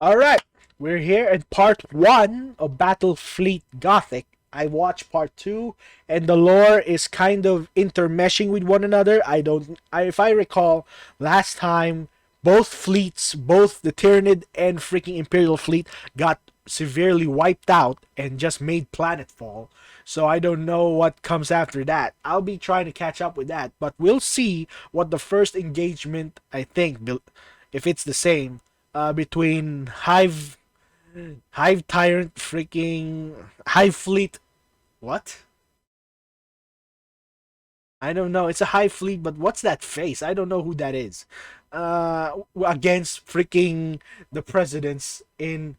Alright, we're here in part 1 of Battlefleet Gothic. I watched part 2, and the lore is kind of intermeshing with one another. If I recall, last time, both fleets, both the Tyranid and freaking Imperial fleet, got severely wiped out and just made planetfall. So I don't know what comes after that. I'll be trying to catch up with that, but we'll see what the first engagement, I think, if it's the same, between Hive Tyrant, freaking Hive Fleet. What? I don't know. It's a Hive Fleet, but what's that face? I don't know who that is. Against freaking the presidents in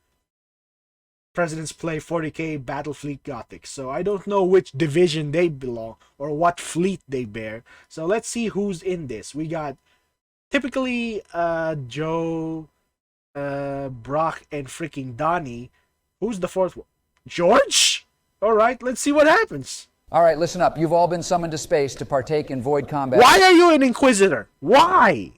Presidents Play 40k Battlefleet Gothic. So I don't know which division they belong or what fleet they bear. So let's see who's in this. We got typically Joe, Brock, and freaking Donnie. Who's the fourth one? George? Alright, let's see what happens. All right, listen up. You've all been summoned to space to partake in void combat. Why are you an Inquisitor? Why?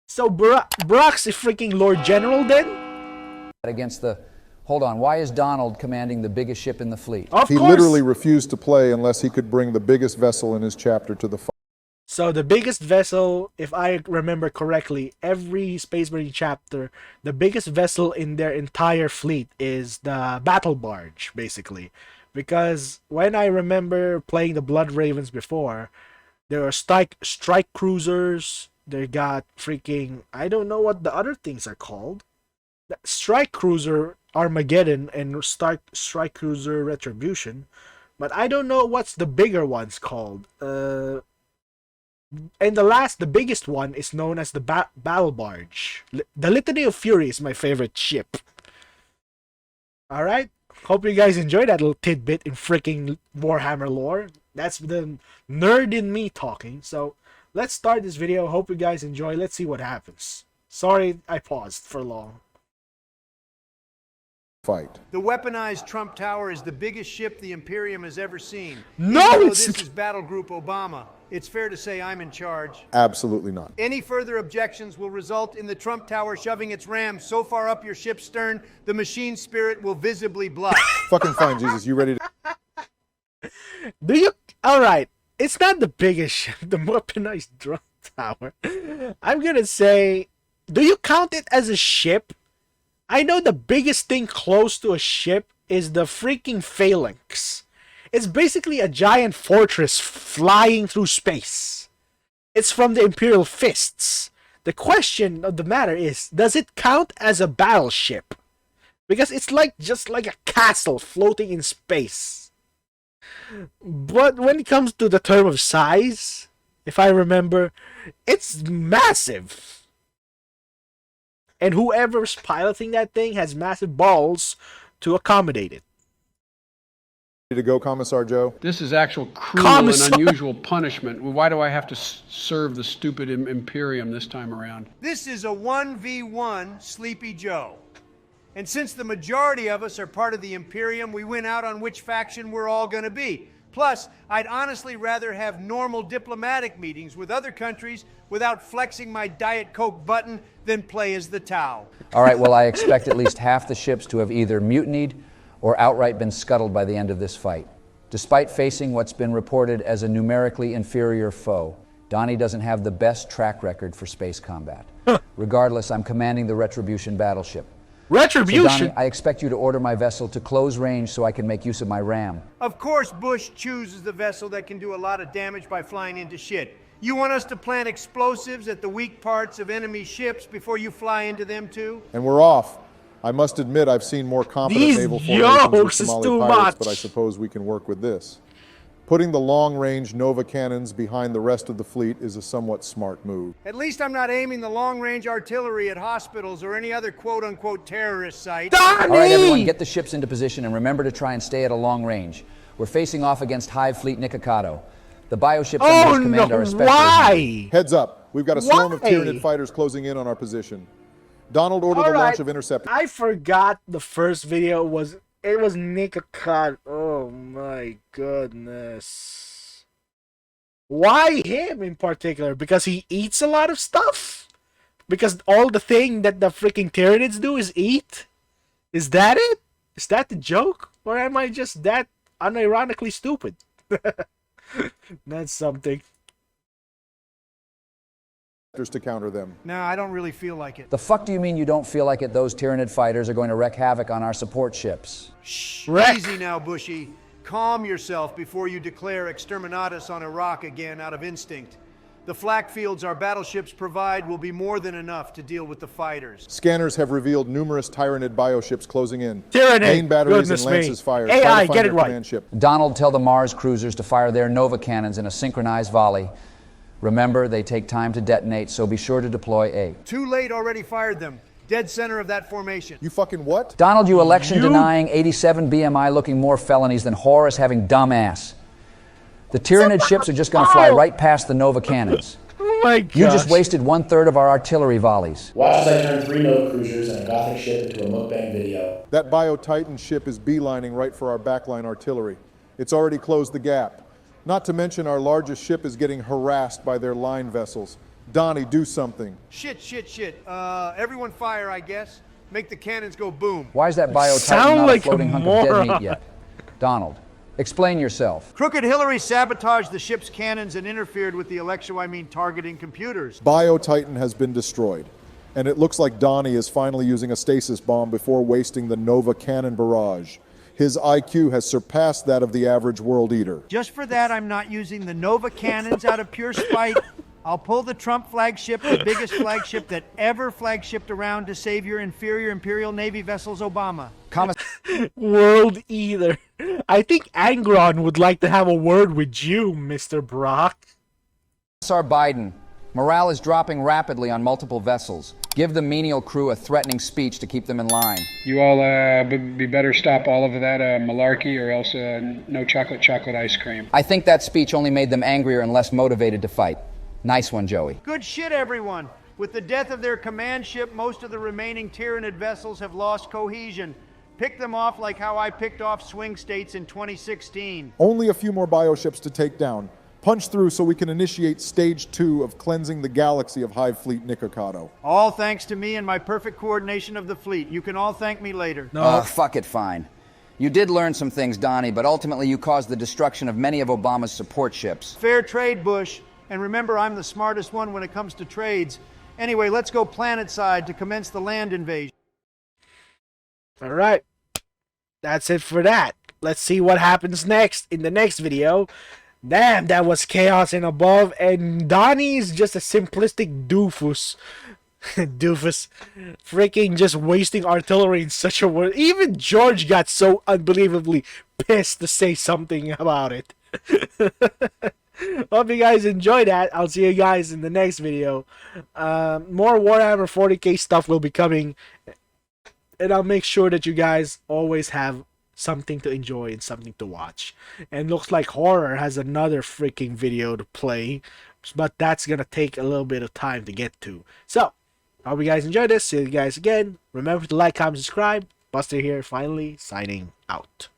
So Brock's a freaking Lord General then? Against the... Hold on. Why is Donald commanding the biggest ship in the fleet? Of He course. literally refused to play unless he could bring the biggest vessel in his chapter to the fight. So the biggest vessel, if I remember correctly, every Space Marine chapter, the biggest vessel in their entire fleet is the battle barge, basically. Because when I remember playing the Blood Ravens before, there are strike cruisers, they got freaking, I don't know what the other things are called. The strike cruiser Armageddon and strike cruiser Retribution, but I don't know what's the bigger ones called. And the biggest one is known as the Battle Barge. The Litany of Fury is my favorite ship. Alright? Hope you guys enjoyed that little tidbit in freaking Warhammer lore. That's the nerd in me talking. So, let's start this video. Hope you guys enjoy. Let's see what happens. Sorry I paused for long. Fight. The weaponized Trump Tower is the biggest ship the Imperium has ever seen. No, Even though it's... this is Battle Group Obama, it's fair to say I'm in charge. Absolutely not. Any further objections will result in the Trump Tower shoving its ram so far up your ship's stern, the machine spirit will visibly blush. Fucking fine, Jesus. You ready to... Do you... Alright. It's not the biggest ship. The weaponized Trump Tower. I'm gonna say... Do you count it as a ship? I know the biggest thing close to a ship is the freaking Phalanx. It's basically a giant fortress flying through space. It's from the Imperial Fists. The question of the matter is, does it count as a battleship? Because it's just like a castle floating in space. But when it comes to the term of size, if I remember, it's massive. And whoever's piloting that thing has massive balls to accommodate it. Ready to go, Commissar Joe? This is actual cruel Commissar. and unusual punishment. Why do I have to serve the stupid Imperium this time around? This is a 1v1 Sleepy Joe. And since the majority of us are part of the Imperium, we win out on which faction we're all going to be. Plus, I'd honestly rather have normal diplomatic meetings with other countries without flexing my Diet Coke button than play as the Tau. All right, well, I expect at least half the ships to have either mutinied or outright been scuttled by the end of this fight. Despite facing what's been reported as a numerically inferior foe, Donnie doesn't have the best track record for space combat. Regardless, I'm commanding the Retribution battleship. Retribution? So, Donnie, I expect you to order my vessel to close range so I can make use of my ram. Of course, Bush chooses the vessel that can do a lot of damage by flying into shit. You want us to plant explosives at the weak parts of enemy ships before you fly into them too? And we're off. I must admit I've seen more competent These naval formations with jokes is Somali too pirates, much. but I suppose we can work with this. Putting the long-range Nova cannons behind the rest of the fleet is a somewhat smart move. At least I'm not aiming the long-range artillery at hospitals or any other quote-unquote terrorist site. Donnie! All right, everyone, get the ships into position and remember to try and stay at a long range. We're facing off against Hive Fleet Nikocado. The bioships under his command are especially... Why? Heads up. We've got a swarm of Why? Tyranid fighters closing in on our position. Donald ordered the launch of intercept. I forgot the first video was Nikocado. Oh my goodness. Why him in particular? Because he eats a lot of stuff? Because all the thing that the freaking Tyranids do is eat? Is that it? Is that the joke? Or am I just that unironically stupid? That's something. To counter them. No, I don't really feel like it. The fuck do you mean you don't feel like it? Those Tyranid fighters are going to wreak havoc on our support ships. Shh, Wreck. easy now, Bushy. Calm yourself before you declare exterminatus on Iraq again out of instinct. The flak fields our battleships provide will be more than enough to deal with the fighters. Scanners have revealed numerous Tyranid bioships closing in. Tyranid! Main batteries Goodness and lances me. fired. AI, Try to find get it their right. command ship. Donald, tell the Mars cruisers to fire their Nova cannons in a synchronized volley. Remember, they take time to detonate, so be sure to deploy A. Too late, already fired them. Dead center of that formation. You fucking what? Donald, you election-denying 87 BMI looking more felonies than Horus having dumbass. The Tyranid ships are just going to fly right past the Nova cannons. Oh my god. You just wasted 1/3 of our artillery volleys. Watch as I turn 3 Nova cruisers and a Gothic ship into a mukbang video. That Bio-Titan ship is beelining right for our backline artillery. It's already closed the gap. Not to mention our largest ship is getting harassed by their line vessels. Donnie, do something. Shit. Everyone fire, I guess. Make the cannons go boom. Why is that Bio-Titan Sound not like a floating a hunk of dead moron. meat yet? Donald, explain yourself. Crooked Hillary sabotaged the ship's cannons and interfered with the targeting computers. Bio-Titan has been destroyed. And it looks like Donnie is finally using a stasis bomb before wasting the Nova cannon barrage. His IQ has surpassed that of the average world eater. Just for that, I'm not using the Nova cannons out of pure spite. I'll pull the Trump flagship, the biggest flagship that ever flagshipped around to save your inferior Imperial Navy vessels, Obama. World Eater. I think Angron would like to have a word with you, Mr. Brock. Commissar Biden, morale is dropping rapidly on multiple vessels. Give the menial crew a threatening speech to keep them in line. You all be better stop all of that malarkey, or else no chocolate ice cream. I think that speech only made them angrier and less motivated to fight. Nice one, Joey. Good shit, everyone. With the death of their command ship, most of the remaining Tyranid vessels have lost cohesion. Pick them off like how I picked off swing states in 2016. Only a few more bioships to take down. Punch through so we can initiate stage 2 of cleansing the galaxy of Hive Fleet Nikocado. All thanks to me and my perfect coordination of the fleet. You can all thank me later. No. Fuck it, fine. You did learn some things, Donnie, but ultimately you caused the destruction of many of Obama's support ships. Fair trade, Bush. And remember, I'm the smartest one when it comes to trades. Anyway, let's go planetside to commence the land invasion. All right. That's it for that. Let's see what happens next in the next video. Damn, that was chaos and above. And Donnie's just a simplistic doofus. Doofus. Freaking just wasting artillery in such a way. Even George got so unbelievably pissed to say something about it. Hope you guys enjoyed that. I'll see you guys in the next video. More Warhammer 40k stuff will be coming. And I'll make sure that you guys always have something to enjoy and something to watch. And looks like Horror has another freaking video to play. But that's going to take a little bit of time to get to. So, hope you guys enjoyed this. See you guys again. Remember to like, comment, subscribe. Buster here, finally signing out.